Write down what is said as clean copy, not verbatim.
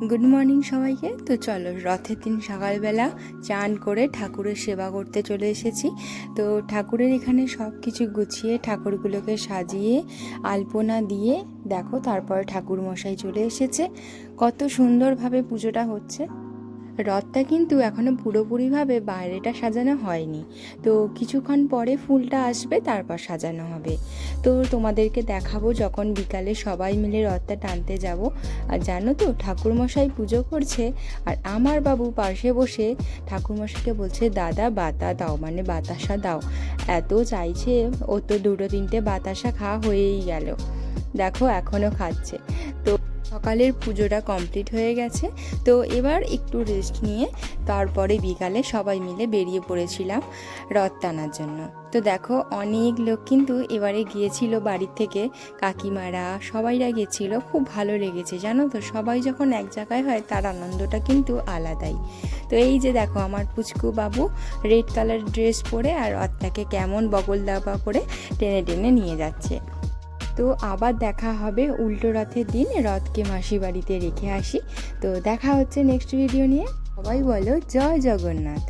Good morning সবাইকে। তো চলো, রথের দিন সকালবেলা চান করে ঠাকুরের সেবা করতে চলে এসেছি। তো ঠাকুরের এখানে সব কিছু গুছিয়ে ঠাকুরগুলোকে সাজিয়ে আলপনা দিয়ে দেখো, তারপরে ঠাকুর মশাই চলে এসেছে। কত সুন্দরভাবে পুজোটা হচ্ছে। রথটা কিন্তু এখনও পুরোপুরিভাবে বাইরেটা সাজানো হয়নি, তো কিছুক্ষণ পরে ফুলটা আসবে, তারপর সাজানো হবে। তো তোমাদেরকে দেখাবো যখন বিকালে সবাই মিলে রথটা টানতে যাব। আর জানো তো, ঠাকুরমশাই পুজো করছে আর আমার বাবু পাশে বসে ঠাকুরমশাইকে বলছে, দাদা বাতা দাও, মানে বাতাসা দাও। এত চাইছে, ও তো দুটো তিনটে বাতাসা খাওয়া হয়েই গেল, দেখো এখনও খাচ্ছে। তো সকালের পুজোটা কমপ্লিট হয়ে গেছে, তো এবার একটু রেস্ট নিয়ে তারপরে বিকালে সবাই মিলে বেরিয়ে পড়েছিলাম রথ টানার জন্য। তো দেখো, অনেক লোক কিন্তু এবারে গিয়েছিল বাড়ির থেকে, কাকিমারা সবাইরা গেছিল। খুব ভালো লেগেছে জানো তো, সবাই যখন এক জায়গায় হয় তার আনন্দটা কিন্তু আলাদাই। তো এই যে দেখো, আমার পুচকু বাবু রেড কালার ড্রেস পরে আর রথটাকে কেমন বগল দাবা করে টেনে টেনে নিয়ে যাচ্ছে। তো আবার দেখা হবে উল্টো রথের দিন, রথকে মাসি বাড়িতে রেখে আসি। তো দেখা হচ্ছে নেক্সট ভিডিও নিয়ে। সবাই বলো জয় জগন্নাথ।